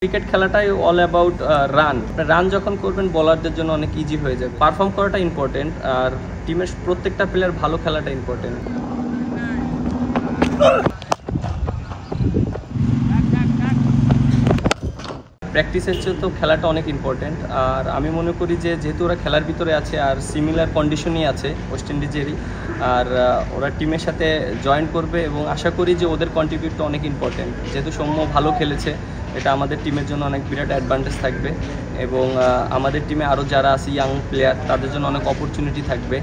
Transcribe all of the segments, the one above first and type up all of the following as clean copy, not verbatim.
Cricket খেলাটাই all about run যখন করবেন বলারদের জন্য অনেক ইজি হয়ে যাবে। পারফর্ম করাটা ইম্পর্টেন্ট, আর টিমের প্রত্যেকটা প্লেয়ার ভালো খেলাটা ইম্পর্টেন্ট। প্র্যাকটিসের চেয়ে তো খেলাটা অনেক ইম্পর্টেন্ট। আর আমি মনে করি যে যেহেতু ওরা খেলার ভিতরে আছে আর সিমিলার কন্ডিশনই আছে ওয়েস্ট ইন্ডিজেরই, আর ওরা টিমের সাথে জয়েন করবে এবং আশা করি যে ওদের কন্ট্রিবিউটটা অনেক ইম্পর্টেন্ট। যেহেতু সৌম্য ভালো খেলেছে, এটা আমাদের টিমের জন্য অনেক বিরাট অ্যাডভান্টেজ থাকবে এবং আমাদের টিমে আরও যারা আছে ইয়াং প্লেয়ার তাদের জন্য অনেক অপরচুনিটি থাকবে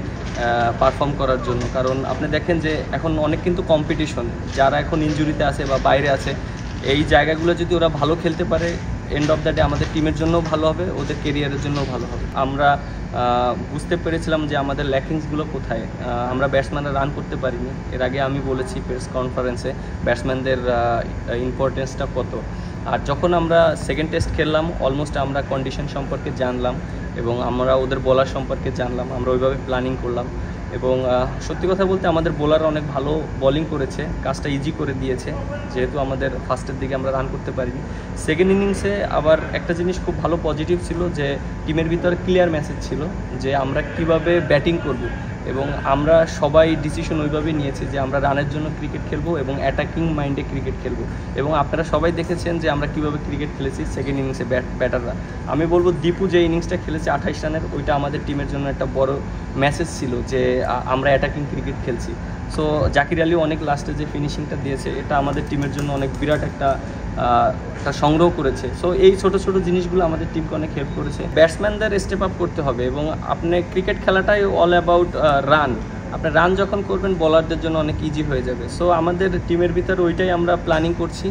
পারফর্ম করার জন্য। কারণ আপনি দেখেন যে এখন অনেক কিন্তু কম্পিটিশন, যারা এখন ইনজুরিতে আছে বা বাইরে আছে, এই জায়গাগুলো যদি ওরা ভালো খেলতে পারে এন্ড অফ দ্য ডে আমাদের টিমের জন্যও ভালো হবে, ওদের কেরিয়ারের জন্যও ভালো হবে। আমরা বুঝতে পেরেছিলাম যে আমাদের ল্যাকিংসগুলো কোথায়। আমরা ব্যাটসম্যানরা রান করতে পারিনি, এর আগে আমি বলেছি প্রেস কনফারেন্সে ব্যাটসম্যানদের ইম্পর্টেন্সটা কত। আর যখন আমরা সেকেন্ড টেস্ট খেললাম অলমোস্ট আমরা কন্ডিশন সম্পর্কে জানলাম এবং আমরা ওদের বোলার সম্পর্কে জানলাম, আমরা ওইভাবে প্ল্যানিং করলাম এবং সত্যি কথা বলতে আমাদের বোলাররা অনেক ভালো বোলিং করেছে, কাজটা ইজি করে দিয়েছে। যেহেতু আমাদের ফার্স্টের দিকে আমরা রান করতে পারিনি, সেকেন্ড ইনিংসে আবার একটা জিনিস খুব ভালো পজিটিভ ছিল যে টিমের ভিতরে ক্লিয়ার মেসেজ ছিল যে আমরা কিভাবে ব্যাটিং করব এবং আমরা সবাই ডিসিশন ওইভাবে নিয়েছি যে আমরা রানের জন্য ক্রিকেট খেলবো এবং অ্যাটাকিং মাইন্ডে ক্রিকেট খেলবো। এবং আপনারা সবাই দেখেছেন যে আমরা কীভাবে ক্রিকেট খেলেছি সেকেন্ড ইনিংসে ব্যাটাররা। আমি বলবো দীপু যে ইনিংসটা খেলেছে 28 রানের, ওইটা আমাদের টিমের জন্য একটা বড় মেসেজ ছিল যে আমরা অ্যাটাকিং ক্রিকেট খেলছি। সো জাকির আলী অনেক লাস্টে যে ফিনিশিংটা দিয়েছে এটা আমাদের টিমের জন্য অনেক বিরাট একটা সংগ্রহ করেছে। সো এই ছোটো ছোটো জিনিসগুলো আমাদের টিমকে অনেক হেল্প করেছে। ব্যাটসম্যানদের স্টেপ আপ করতে হবে এবং আপনি ক্রিকেট খেলাটাই অল অ্যাবাউট রান। আপনি রান যখন করবেন বলারদের জন্য অনেক ইজি হয়ে যাবে। সো আমাদের টিমের ভিতরে ওইটাই আমরা প্ল্যানিং করছি,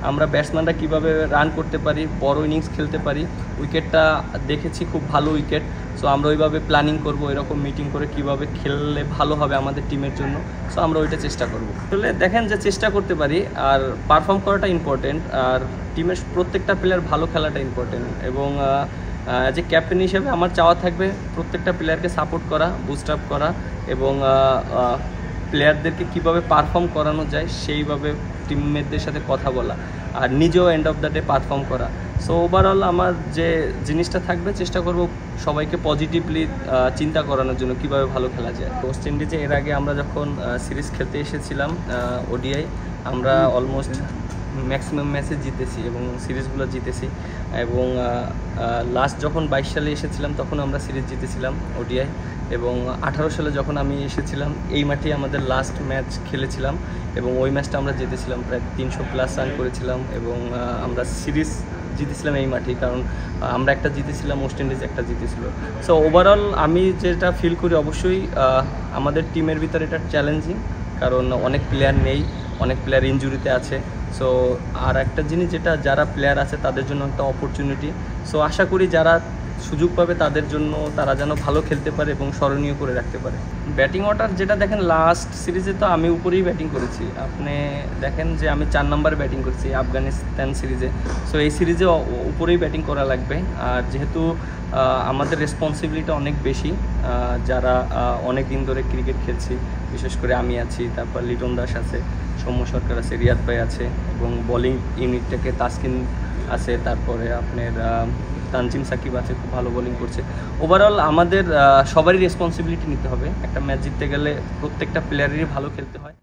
আমরা ব্যাটসম্যানরা কীভাবে রান করতে পারি, বড় ইনিংস খেলতে পারি। উইকেটটা দেখেছি খুব ভালো উইকেট, সো আমরা ওইভাবে প্ল্যানিং করব, এরকম মিটিং করে কিভাবে খেললে ভালো হবে আমাদের টিমের জন্য। সো আমরা ওইটা চেষ্টা করব। আসলে দেখেন যে চেষ্টা করতে পারি, আর পারফর্ম করাটা ইম্পর্টেন্ট, আর টিমের প্রত্যেকটা প্লেয়ার ভালো খেলাটা ইম্পর্টেন্ট। এবং যে ক্যাপ্টেন হিসেবে আমার চাওয়া থাকবে প্রত্যেকটা প্লেয়ারকে সাপোর্ট করা, বুস্ট আপ করা এবং প্লেয়ারদেরকে কীভাবে পারফর্ম করানো যায় সেইভাবে টিমমেটদের সাথে কথা বলা আর নিজেও end of the day perform করা। সো ওভারঅল আমার যে জিনিসটা থাকবে চেষ্টা করব সবাইকে পজিটিভলি চিন্তা করানোর জন্য কীভাবে ভালো খেলা যায়। ওয়েস্ট ইন্ডিজে এর আগে আমরা যখন সিরিজ খেলতে এসেছিলাম ওডিআই, আমরা অলমোস্ট ম্যাক্সিমাম ম্যাচে জিতেছি এবং সিরিজগুলো জিতেছি। এবং লাস্ট যখন 22 সালে এসেছিলাম তখন আমরা সিরিজ জিতেছিলাম ওডিআই। এবং 18 সালে যখন আমি এসেছিলাম এই মাঠেই আমাদের লাস্ট ম্যাচ খেলেছিলাম এবং ওই ম্যাচটা আমরা জিতেছিলাম, প্রায় 300+ রান করেছিলাম এবং আমরা সিরিজ জিতেছিলাম এই মাঠেই, কারণ আমরা একটা জিতেছিলাম, ওয়েস্ট ইন্ডিজ একটা জিতেছিল। সো ওভারঅল আমি যেটা ফিল করি অবশ্যই আমাদের টিমের ভিতরে এটা চ্যালেঞ্জিং, কারণ অনেক প্লেয়ার নেই, অনেক প্লেয়ার ইনজুরিতে আছে। সো আর একটা জিনিস যেটা যারা প্লেয়ার আছে তাদের জন্য একটা অপরচুনিটি। সো আশা করি যারা সুযোগ পাবে তাদের জন্য তারা যেন ভালো খেলতে পারে এবং স্মরণীয় করে রাখতে পারে। ব্যাটিং অর্ডার যেটা দেখেন লাস্ট সিরিজে তো আমি উপরেই ব্যাটিং করেছি, আপনি দেখেন যে আমি 4 নম্বরে ব্যাটিং করেছি আফগানিস্তান সিরিজে। সো এই সিরিজে উপরেই ব্যাটিং করা লাগবে। আর যেহেতু আমাদের রেসপন্সিবিলিটি অনেক বেশি, যারা অনেক দিন ধরে ক্রিকেট খেলছি, বিশেষ করে আমি আছি, তারপর লিটন দাস আছে, সৌম্য সরকার আছে, রিয়াদ ভাই আছে এবং বোলিং ইউনিটটাকে তাসকিন আছে, তারপরে আপনার তানজিম সাকিব আছে, খুব ভালো বোলিং করছে। ওভারঅল আমাদের সবারই রেসপন্সিবিলিটি নিতে হবে। একটা ম্যাচ জিততে গেলে প্রত্যেকটা প্লেয়ারেরই ভালো খেলতে হয়।